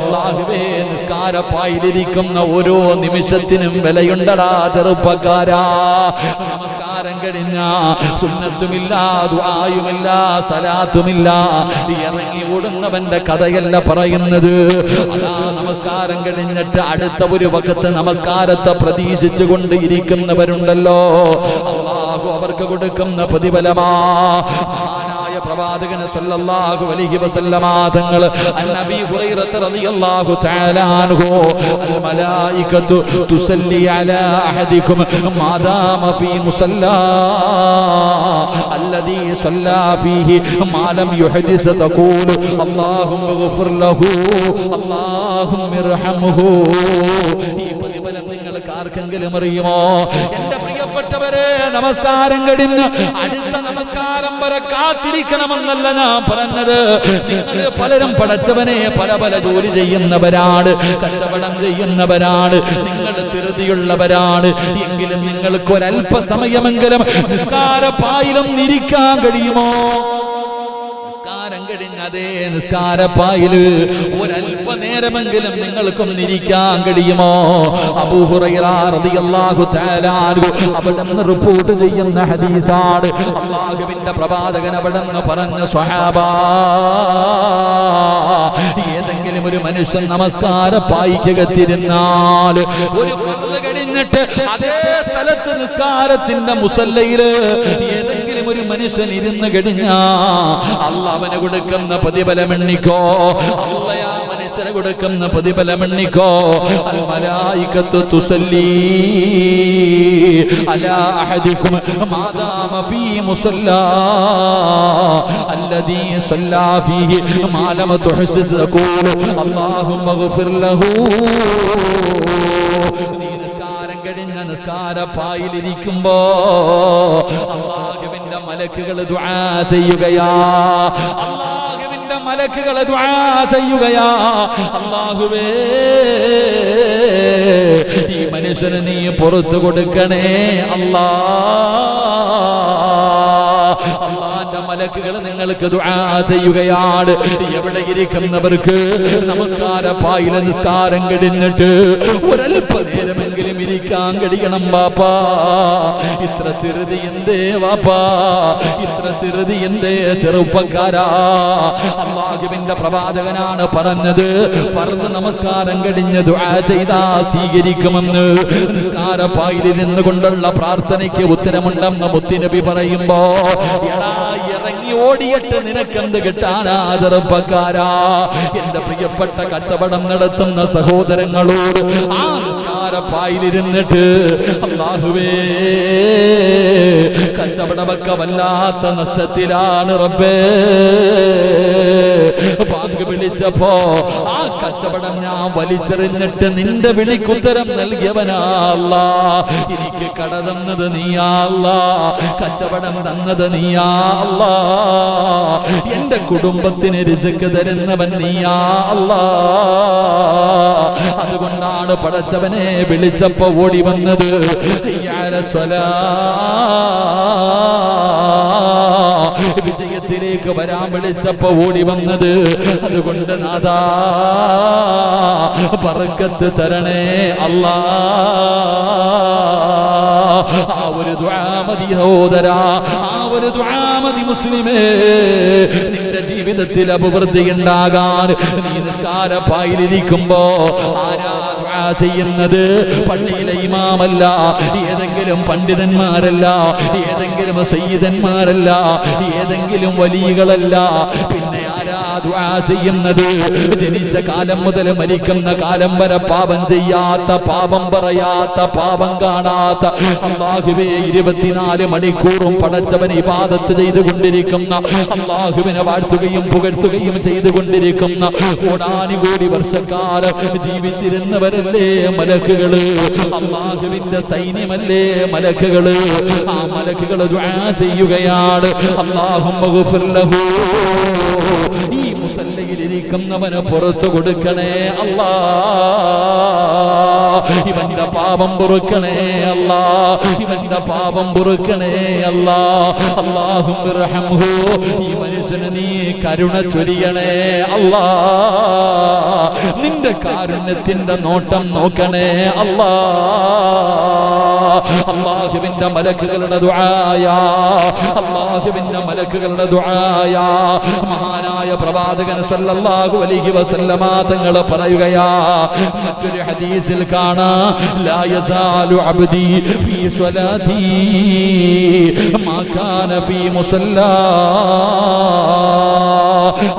A: അല്ലാഹുവേ, നിസ്കാരപ്പായിലിരിക്കുന്ന ഓരോ നിമിഷത്തിനും വിലയുണ്ടടാ ചെറുപ്പക്കാരാ. നമസ്കാരം കഴിഞ്ഞ സുന്നത്തുമില്ല, ദുആയുമില്ല, സലാത്തുമില്ല, ഇറങ്ങി ഓടുന്നവന്റെ കഥയല്ല പറയുന്നത്. അതാ നമസ്കാരം കഴിഞ്ഞിട്ട് അടുത്ത ഒരു വഖത്ത് നമസ്കാരത്തെ പ്രതീക്ഷിച്ചുകൊണ്ട് ഇരിക്കുന്നവരുണ്ടല്ലോ, അല്ലാഹു അവർക്ക് കൊടുക്കുന്ന പ്രതിഫലമാ. പ്രവാചകൻ സല്ലല്ലാഹു അലൈഹി വസല്ലമ തങ്ങൾ അന്നബി ഹുറൈറ റളിയല്ലാഹു തആല അൻഹു അൽ മലായികതു തുസല്ലി അലാ അഹദികും മാദാമ ഫീ മുസല്ലാ അല്ലദീ സല്ലാ ഫീഹി മാ ലം യുഹദിസ് തഖൂലു അല്ലാഹുമ്മ ഗഫിർ ലഹു അല്ലാഹുമ്മ ഇർഹംഹു. ഈ പ്രതിഫലം നിങ്ങൾക്ക് ആർക്കെങ്കിലും അറിയുമോ? എൻ്റെ പ്രിയപ്പെട്ടവരെ, നമസ്കാരം കഴിഞ്ഞ് അടുത്ത നമസ്കാരം വരെ കാത്തിരിക്കണമെന്നല്ല ഞാൻ പറഞ്ഞത്. നിങ്ങൾ പലരും പടച്ചവനെ പല ജോലി ചെയ്യുന്നവരാണ്, കച്ചവടം ചെയ്യുന്നവരാണ്, നിങ്ങൾ ധൃതിയുള്ളവരാണ്. എങ്കിലും നിങ്ങൾക്ക് ഒരല്പസമയമെങ്കിലും നിസ്കാരപ്പായിലും ഇരിക്കാൻ കഴിയുമോ? നിസ്കാരം കഴിഞ്ഞ അതേ നിസ്കാരപ്പായില് ഒരല്പനേരമെങ്കിലും നിങ്ങൾക്കും ഇരിക്കാൻ കഴിയുമോ? അബൂ ഹുറൈറ റളിയല്ലാഹു തആല അൻഹു അവിടുന്ന് റിപ്പോർട്ട് ചെയ്യുന്ന ഹദീസാണ്. അല്ലാഹുവിന്റെ പ്രവാചകൻ അവിടുന്ന് പറഞ്ഞ സ്വഹാബാ, ഏതെങ്കിലും ഒരു മനുഷ്യൻ നമസ്കാരപ്പായിക്കകത്തിരുന്നാൽ ഒരു ഫർദ് കഴിഞ്ഞിട്ട് അതേ സ്ഥലത്ത് നിസ്കാരത്തിന്റെ മുസല്ലയില് ഏതെങ്കിലും ഒരു മനുഷ്യൻ ഇരുന്ന് കഴിഞ്ഞാ അല്ലാഹ് അവന് കൊടുക്കുന്ന പ്രതിഫലം എണ്ണിക്കോ. അല്ലാഹ് ആ മനുഷ്യന് കൊടുക്കുന്ന പ്രതിഫലം എണ്ണിക്കോ. അൽ മലായികത്തു തുസല്ലി അലാ അഹദികും മാദാമ ഫീ മുസല്ലാ അല്ലദീ സല്ലാ ഫീഹി മാ ലം തുഹ്സിദ് തഖൂലു അല്ലാഹുമ്മ ഗഫിർ ലഹു. കഴിഞ്ഞ നിസ്കാരപ്പായിലിരിക്കുമ്പോ അല്ലാഹുവിന്റെ മലക്കുകൾ ദുആ ചെയ്യുകയാ. അല്ലാഹുവേ, ഈ മനുഷ്യന് നീ പുറത്തു കൊടുക്കണേ അല്ലാഹുവിന്റെ മലക്കുകൾ നിങ്ങൾക്ക് ദുആ ചെയ്യുകയാണ്. എവിടെ ഇരിക്കുന്നവർക്ക് നമസ്കാരപ്പായിലെ നിസ്കാരം കഴിഞ്ഞിട്ട് ഒരല്പനേരമെങ്കിലും ഇരിക്കാൻ കഴിയണം ബാപ്പാ. ഇത്ര ധൃതി എന്തേ വാപ്പാ, ഇത്ര ധൃതി എന്തേ ചെറുപ്പക്കാരാ? അല്ലാഹുവിന്റെ പ്രവാചകനാണ് പറഞ്ഞത്, ഫർദ് നമസ്കാരം കഴിഞ്ഞ് ദുആ ചെയ്താ സ്വീകരിക്കുമെന്ന്. നിസ്കാരപ്പായിലിരുന്ന് കൊണ്ടുള്ള പ്രാർത്ഥനയ്ക്ക് ഉത്തരമുണ്ടെന്ന് മുത്തുനബി പറയുമ്പോ, എടാ ഇറങ്ങി ഓടിയിട്ട് നിനക്കെന്ത് കിട്ടാനാ ചെറുപ്പക്കാരാ? എന്റെ പ്രിയപ്പെട്ട കച്ചവടം നടത്തുന്ന സഹോദരങ്ങളോട് ആ നിസ്കാരപ്പായിലിരുന്നിട്ട് അല്ലാഹുവേ, കച്ചവടമൊക്കെ വല്ലാത്ത നഷ്ടത്തിലാണ് റബ്ബേ. ബാങ്ക് വിളിച്ചപ്പോ ആ കച്ചവടം ഞാൻ വലിച്ചെറിഞ്ഞിട്ട് നിന്റെ വിളിക്കുത്തരം നൽകിയവനാ അല്ലാ. എനിക്ക് കട തന്നത് നീയാ അല്ലാ, കച്ചവടം തന്നത് നീയാ അല്ലാ, എന്റെ കുടുംബത്തിന് റിസ്ക് തരുന്നവൻ നീയാ അല്ലാ. അതുകൊണ്ടാണ് പടച്ചവനെ വിളിച്ചപ്പോ ഓടി വന്നത്. വിജയത്തിലേക്ക് വരാൻ വിളിച്ചപ്പോ ഓടി വന്നത്. അതുകൊണ്ട് നാദാ ബർക്കത്ത് തരണേ അല്ലാ. ആ ഒരു ദുആ മതി സഹോദരാ, ആ ഒരു ദുആ മതി മുസ്ലിമേ. നിന്റെ ജീവിതത്തിൽ അഭിവൃദ്ധി ഉണ്ടാകാൻ നീ നിസ്കാരപ്പായിലിരിക്കുമ്പോ ആരാ ദുആ ചെയ്യുന്നത് പള്ളിയിലെ ഇമാമല്ല, ഏതെങ്കിലും പണ്ഡിതന്മാരല്ല, ഏതെങ്കിലും സയ്യിദന്മാരല്ല, ഏതെങ്കിലും വലിയകളല്ല. പിന്നെ ആരാ ദുആ ചെയ്യുന്നത്? ജനിച്ച കാലം മുതൽ മരിക്കുന്ന കാലം വരെ പാപം ചെയ്യാത്ത, പാപം പറയാത്ത, പാപം കാണാത്ത, അല്ലാഹുവേ 24 മണിക്കൂറും പടച്ചവനെ ഇബാദത്ത് ചെയ്തുകൊണ്ടിരിക്കുന്ന, അല്ലാഹുവിനെ വാഴ്ത്തുകയും പുകഴ്ത്തുകയും ചെയ്തുകൊണ്ടിരിക്കുന്ന കോടാനുകോടി വർഷക്കാലം ജീവിച്ചിരുന്നവരല്ലേ മലക്കുകള്? അല്ലാഹുവിന്റെ സൈന്യമല്ലേ മലക്കുകള്? ആ മലക്കുകള് ദുആ ചെയ്യുകയാണ്, അല്ലാഹുമ്മ ഗഫിർ ലഹു, ഈ മുസല്ലയിൽ ഇരിക്കുന്നവന് പുറത്തു കൊടുക്കണേ അല്ലാ, ഇവന്റെ പാപം പൊറുക്കണേ അല്ലാ, ഇവന്റെ പാപം പൊറുക്കണേ അല്ലാ. അല്ലാഹുമ്മ റഹ്മഹു, ഈ മനുഷ്യന് നീ കരുണ ചൊരിയണേ അല്ലാ, നിന്റെ കാരുണ്യത്തിന്റെ നോട്ടം നോക്കണേ അല്ലാ. അല്ലാഹുവിന്റെ മലക്കുകളുടെ ദുആയാ, അല്ലാഹുവിന്റെ മലക്കുകളുടെ ദുആയാ. മഹാനായ പ്രവാചകൻ സല്ലല്ലാഹു അലൈഹി വസല്ലമ തങ്ങൾ പറയുകയാ, മറ്റൊരു ഹദീസിൽ കാണാം, ലാ യസാലു അബ്ദി ഫീ സ്വലാത്തി മാ കാന ഫീ മുസല്ലാ.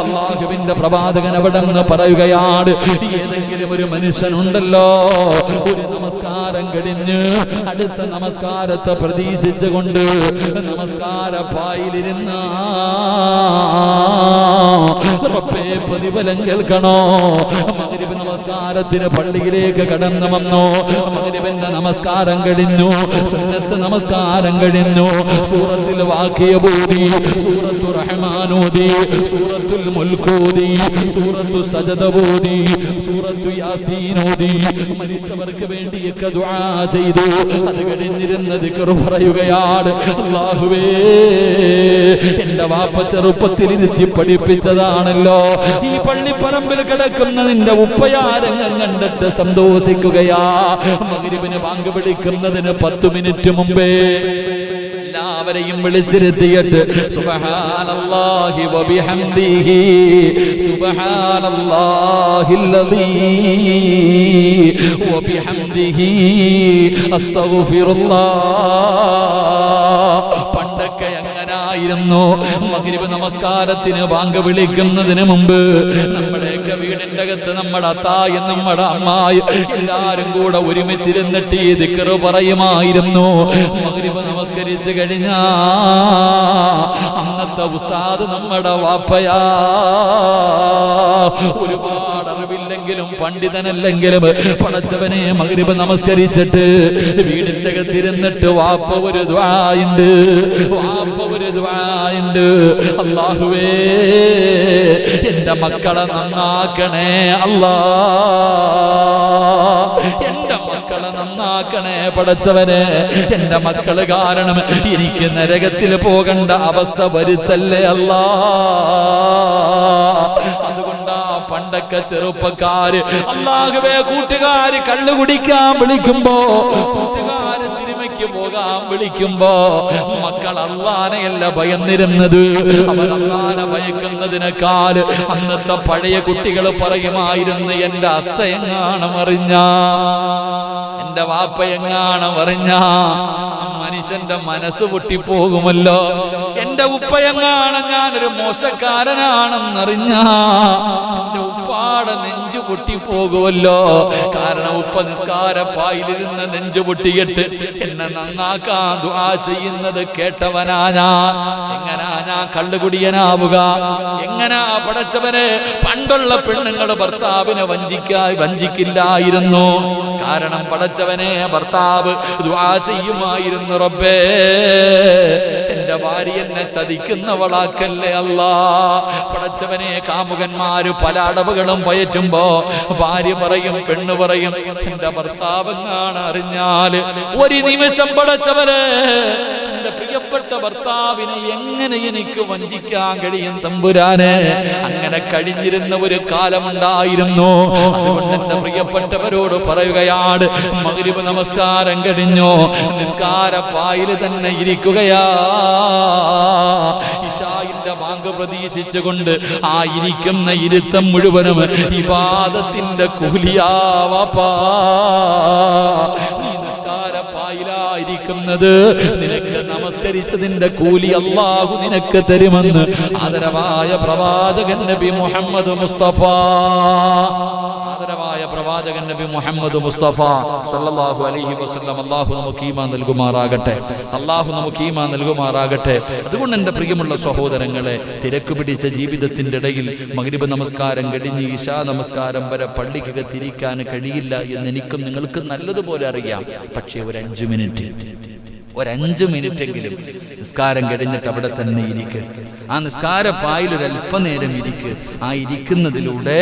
A: അല്ലാഹുവിന്റെ പ്രവാചകൻ അവിടെ നിന്ന് പറയുകയാണ്, ഏതെങ്കിലും ഒരു മനുഷ്യനുണ്ടല്ലോ, ഒരു നമസ്കാരം കഴിഞ്ഞ് അടുത്ത നമസ്കാരത്തെ പ്രതീക്ഷിച്ചുകൊണ്ട് നമസ്കാര പായിലിരുന്ന റബ്ബേ പ്രതിഫലം കേൾക്കണോ. മഗ്രിബ് നമസ്കാരത്തിന് പള്ളിയിലേക്ക് കടന്നു വന്നു, മഗ്രിബിന്റെ നമസ്കാരം കഴിഞ്ഞു, സുന്നത്ത് നമസ്കാരം കഴിഞ്ഞു, സൂറത്തുൽ വാഖിയ ഓതി, സൂറത്തു റഹ്മാൻ ഓതി, സൂറത്തുൽ മുൽക്ക് ഓതി, സൂറത്തു സജദ ഓതി, സൂറത്തു യാസീൻ ഓതി, മരിച്ചവർക്ക് വേണ്ടിയൊക്കെ ദുആ ചെയ്തു. അത് കഴിഞ്ഞിരുന്ന ദിക്ർ പറയുകയാണ്, അല്ലാഹുവേ എന്റെ വാപ്പ ചെറുപ്പത്തിൽ ഇരുത്തി പഠിപ്പിച്ചതാണല്ലോ, ഈ പള്ളിപ്പറമ്പിൽ കിടക്കുന്ന നിന്റെ ഉപ്പയാരംഗം കണ്ടിട്ട് സന്തോഷിക്കുകയാ. മഗ്രിബിന് ബാങ്ക് വിളിക്കുന്നതിന് 10 മിനിറ്റ് മുമ്പേ എല്ലാവരെയും വിളിച്ചിരുത്തിയിട്ട് സുബ്ഹാനല്ലാഹി വബിഹംദിഹി സുബ്ഹാനല്ലാഹില്ലദീ വബിഹംദിഹി അസ്തഗ്ഫിറുല്ലാഹ്. പണ്ടൊക്കെ എങ്ങനായിരുന്നു? മഗ്രിബ് നമസ്കാരത്തിന് ബാങ്ക് വിളിക്കുന്നതിന് മുമ്പ് നമ്മുടെയൊക്കെ വീടിന്റെ അകത്ത് നമ്മുടെ അത്തായും നമ്മുടെ അമ്മായും എല്ലാരും കൂടെ ഒരുമിച്ചിരുന്നിട്ട് ഈ ദിക്ർ പറയുമായിരുന്നു. മഗ്രിബ് നമസ്കരിച്ച് കഴിഞ്ഞാ അന്നത്തെ ഉസ്താദ് നമ്മുടെ വാപ്പയാ. ഒരുപാട് അറിവില്ലെങ്കിലും പണ്ഡിതനല്ലെങ്കിലും പടച്ചവനെ മഗ്രിബ് നമസ്കരിച്ചിട്ട് വീടിന്റെ അകത്തിരുന്നിട്ട് വാപ്പ ഒരു ദുആയുണ്ട്, വാപ്പ ഒരു ദുആയുണ്ട്. അല്ലാഹുവേ എന്റെ മക്കളെ നന്നാക്കണേ അല്ലാ, എന്റെ മക്കളെ നന്നാക്കണേ പടച്ചവനെ. എന്റെ മക്കള് കാരണം എനിക്ക് നരകത്തിൽ പോകേണ്ട അവസ്ഥ വരുത്തല്ലേ അല്ലാ. അതുകൊണ്ടാ പണ്ടൊക്കെ ചെറുപ്പക്കാര് അല്ലാഹുവേ കൂട്ടുകാര് കള്ളു കുടിക്കാൻ വിളിക്കുമ്പോ, കൂട്ടുകാര് സിനിമയ്ക്ക് പോകാൻ വിളിക്കുമ്പോ മക്കൾ അല്ലാഹനെയല്ല ഭയന്നിരുന്നത്, അവർ അല്ലാഹനെ ഭയക്കുന്നതിനേക്കാൾ അന്നത്തെ പഴയ കുട്ടികൾ പറയുമായിരുന്നു, എന്റെ അത്ത എങ്ങാണം അറിഞ്ഞ, എന്റെ വാപ്പ എങ്ങാണം അറിഞ്ഞ മനുഷ്യന്റെ മനസ്സ് പൊട്ടിപ്പോകുമല്ലോ, എന്റെ ഉപ്പയെങ്ങാണ് ഞാനൊരു മോശക്കാരനാണെന്നറിഞ്ഞ എന്റെ ഉപ്പാടെ നെഞ്ചു പൊട്ടിപ്പോകുമല്ലോ. കാരണം ഉപ്പ നിസ്കാരപ്പായിലിരുന്ന് നെഞ്ചു പൊട്ടിയിട്ട് എന്നെ നന്നാക്കാൻ ദുആ ചെയ്യുന്നത് കേട്ടവനാ ഞാൻ. എങ്ങനാ ഞാൻ കള്ളുകുടിയനാവുക? എങ്ങനാ പടച്ചവനെ? പണ്ടുള്ള പെണ്ണുങ്ങൾ ഭർത്താവിനെ വഞ്ചിക്കില്ലായിരുന്നു. കാരണം പടച്ചവനെ ഭർത്താവ് ദുആ ചെയ്യുമായിരുന്നു, റബ്ബേ എന്റെ ഭാര്യ എന്നെ ചതിക്കുന്നവളാക്കല്ലേ അല്ലാ. പടച്ചവനെ കാമുകന്മാര് പല അടവുകളും പയറ്റുമ്പോ ഭാര്യ പറയും, പെണ്ണ് പറയും, എന്റെ ഭർത്താവെങ്ങാണ് അറിഞ്ഞാല് ഒരു നിമിഷം പടച്ചവനെ എന്റെ പ്രിയപ്പെട്ട ഭർത്താവിനെ എങ്ങനെ എനിക്ക് വഞ്ചിക്കാൻ കഴിയും തമ്പുരാനെ? അങ്ങനെ കഴിഞ്ഞിരുന്ന ഒരു കാലമുണ്ടായിരുന്നു. അതുകൊണ്ട് എന്റെ പ്രിയപ്പെട്ടവരോട് പറയുകയാണ്, മഗ്രിബ് നമസ്കാരം കഴിഞ്ഞു, നിസ്കാര പായിൽ തന്നെ ഇരിക്കുകയാ. ഇശാഇന്റെ ഇശാഇന്റെ ബാങ്ക് പ്രതീക്ഷിച്ചുകൊണ്ട് ആ ഇരിക്കുന്ന ഇരുത്തം മുഴുവനും ഇബാദത്തിന്റെ കൂലിയാ വാപ്പാ. ിരിക്കുന്നത് നിനക്ക് നമസ്കരിച്ചതിന്റെ കൂലി അല്ലാഹു നിനക്ക് തരുമെന്ന് ആദരവായ പ്രവാചകൻ നബി മുഹമ്മദ് മുസ്തഫ. ആദരവായ പ്രവാചകൻ നബി മുഹമ്മദ് മുസ്തഫ സല്ലല്ലാഹു അലൈഹി വസല്ലം. അല്ലാഹു നമുക്ക് ഈമാൻ നൽകുമാറാകട്ടെ. അല്ലാഹു നമുക്ക് ഈമാൻ നൽകുമാറാകട്ടെ. അതുകൊണ്ട് എൻ്റെ പ്രിയമുള്ള സഹോദരങ്ങളെ, തിരക്ക് പിടിച്ച ജീവിതത്തിൻ്റെ ഇടയിൽ മഗ്രിബ് നമസ്കാരം കഴിഞ്ഞ് ഇശാ നമസ്കാരം വരെ പള്ളിക്കകത്തിരിക്കാൻ കഴിയില്ല എന്ന് എനിക്കും നിങ്ങൾക്കും നല്ലതുപോലെ അറിയാം. പക്ഷേ ഒരു 5 മിനിറ്റെങ്കിലും നിസ്കാരം കഴിഞ്ഞിട്ട് അവിടെ തന്നെ ഇരിക്കുക. ആ നിസ്കാരപ്പായിൽ ഒരല്പനേരം ഇരിക്കുക. ആ ഇരിക്കുന്നതിലൂടെ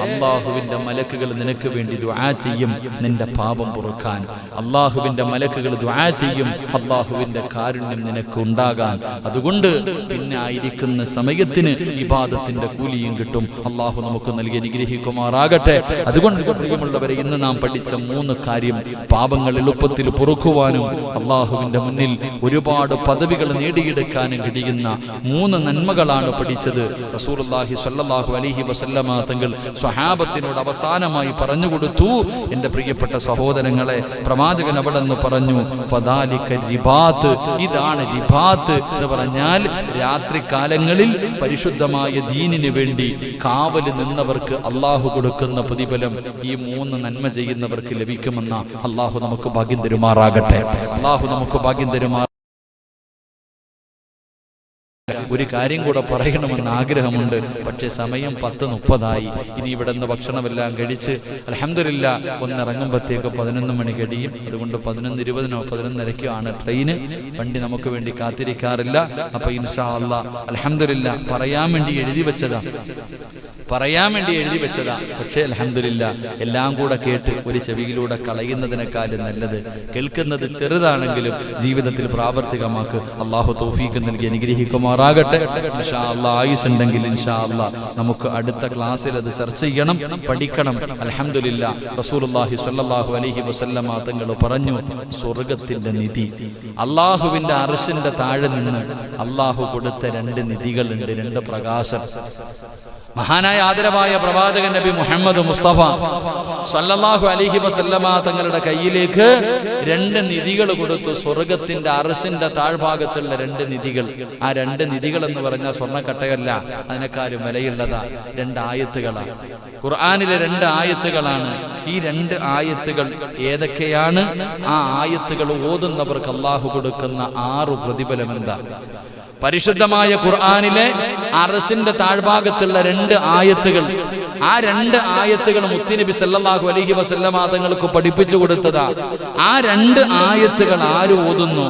A: അള്ളാഹുവിൻ്റെ മലക്കുകൾ നിനക്ക് വേണ്ടി ദുആ ചെയ്യും, നിന്റെ പാപം പൊറുക്കാൻ. അള്ളാഹുവിൻ്റെ മലക്കുകൾ ദുആ ചെയ്യും, അള്ളാഹുവിൻ്റെ കാരുണ്യം നിനക്ക് ഉണ്ടാകാൻ. അതുകൊണ്ട് പിന്നെ ആയിരിക്കുന്ന സമയത്തിന് ഇബാദത്തിന്റെ കൂലിയും കിട്ടും. അള്ളാഹു നമുക്ക് നൽകി അനുഗ്രഹിക്കുമാറാകട്ടെ. അതുകൊണ്ട് പ്രിയമുള്ളവരെ, ഇന്ന് നാം പഠിച്ച 3 കാര്യം പാപങ്ങൾ എളുപ്പത്തിൽ പൊറുക്കുവാനും അള്ളാഹുവിൻ്റെ മുന്നിൽ ഒരുപാട് പദവികൾ നേടിയെടുക്കാനും കഴിയുന്ന 3 നന്മകളാണ് പഠിച്ചത്. റസൂലുള്ളാഹി സ്വല്ലല്ലാഹു അലൈഹി വസല്ലമ തങ്ങൾ സ്വഹാബത്തിനോട് അവസാനമായി പറഞ്ഞു കൊടുത്തു. എൻ്റെ പ്രിയപ്പെട്ട സഹോദരങ്ങളെ, പ്രവാചകൻ അവിടെ നിന്ന് പറഞ്ഞു, ഫദാലിക റിബാത്ത്. ഇതാണ് റിബാത്ത് എന്ന് പറഞ്ഞാൽ രാത്രി കാലങ്ങളിൽ പരിശുദ്ധമായ ദീനിന് വേണ്ടി കാവല് നിന്നവർക്ക് അള്ളാഹു കൊടുക്കുന്ന പ്രതിഫലം ഈ 3 നന്മ ചെയ്യുന്നവർക്ക് ലഭിക്കുമെന്ന അള്ളാഹു നമുക്ക് ഭാഗ്യം തരുമാറാകട്ടെ. അള്ളാഹു നമുക്ക് ഭാഗ്യം തരുമാറാകട്ടെ. ഒരു കാര്യം കൂടെ പറയണമെന്ന് ആഗ്രഹമുണ്ട്. പക്ഷേ സമയം 10:30. ഇനി ഇവിടെ നിന്ന് ഭക്ഷണമെല്ലാം കഴിച്ച് അൽഹംദുലില്ലാ ഒന്നിറങ്ങുമ്പോഴത്തേക്ക് 11 മണി കഴിയും. അതുകൊണ്ട് 11:20 11:30 ആണ് ട്രെയിന്. വണ്ടി നമുക്ക് വേണ്ടി കാത്തിരിക്കാറില്ല. അപ്പൊ ഇൻഷാ അല്ലാഹ് അൽഹംദുലില്ലാ പറയാൻ വേണ്ടി എഴുതി വെച്ചതാ. പക്ഷേ അൽഹംദുലില്ലാ എല്ലാം കൂടെ കേട്ട് ഒരു ചെവിയിലൂടെ കളയുന്നതിനേക്കാളും നല്ലത് കേൾക്കുന്നത് ചെറുതാണെങ്കിലും ജീവിതത്തിൽ പ്രാവർത്തികമാക്ക്. അല്ലാഹു തൗഫീഖ് നൽകി അനുഗ്രഹിക്കുമാറാകട്ടെ. ഇൻഷാ അല്ലാഹ് ആയുസ് ഉണ്ടെങ്കിൽ ഇൻഷാ അല്ലാഹ് നമുക്ക് അടുത്ത ക്ലാസ്സിൽ അത് ചർച്ച ചെയ്യണം, പഠിക്കണം. അൽഹംദുലില്ലാ റസൂലുള്ളാഹി സ്വല്ലല്ലാഹു അലൈഹി വസല്ലമ തങ്ങൾ പറഞ്ഞു, സ്വർഗ്ഗത്തിന്റെ നിധി അല്ലാഹുവിന്റെ അർശിന്റെ താഴെ നിന്ന് അല്ലാഹു കൊടുത്ത 2 നിധികളുണ്ട്, 2 പ്രകാശം. മഹാനായ ആദരവായ പ്രവാചകൻ നബി മുഹമ്മദ് മുസ്തഫ സല്ലല്ലാഹു അലൈഹി വസല്ലമ തങ്ങളുടെ കയ്യിലേക്ക് 2 നിധികൾ കൊടുത്തു. സ്വർഗ്ഗത്തിന്റെ അർശിന്റെ താഴ്ഭാഗത്തുള്ള 2 നിധികൾ. ആ 2 നിധികൾ എന്ന് പറഞ്ഞാൽ സ്വർണ്ണക്കട്ടയല്ല, അതിനേക്കാളും വിലയുള്ളതാ. 2 ആയത്തുകളാണ്. ഖുർആനിലെ 2 ആയത്തുകളാണ്. ഈ 2 ആയത്തുകൾ ഏതൊക്കെയാണ്? ആ ആയത്തുകൾ ഓതുന്നവർക്ക് അല്ലാഹു കൊടുക്കുന്ന 6 പ്രതിഫലം എന്താ? പരിശുദ്ധമായ ഖുർആനിലെ അർശിന്റെ താഴ്ഭാഗത്തുള്ള 2 ആയത്തുകൾ. ആ 2 ആയത്തുകൾ മുത്തുനബി സല്ലല്ലാഹു അലൈഹി വസല്ലമ തങ്ങൾക്ക് പഠിപ്പിച്ചു കൊടുത്തതാ. ആ 2 ആയത്തുകൾ ആര് ഓതുന്നു,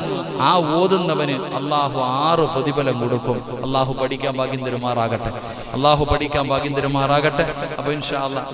A: ആ ഓതുന്നവന് അല്ലാഹു 6 പ്രതിഫലം കൊടുക്കും. അല്ലാഹു പഠിക്കാൻ ഭാഗ്യം തരുമാറാകട്ടെ. അപ്പൊ ഇൻഷാ അല്ലാഹ്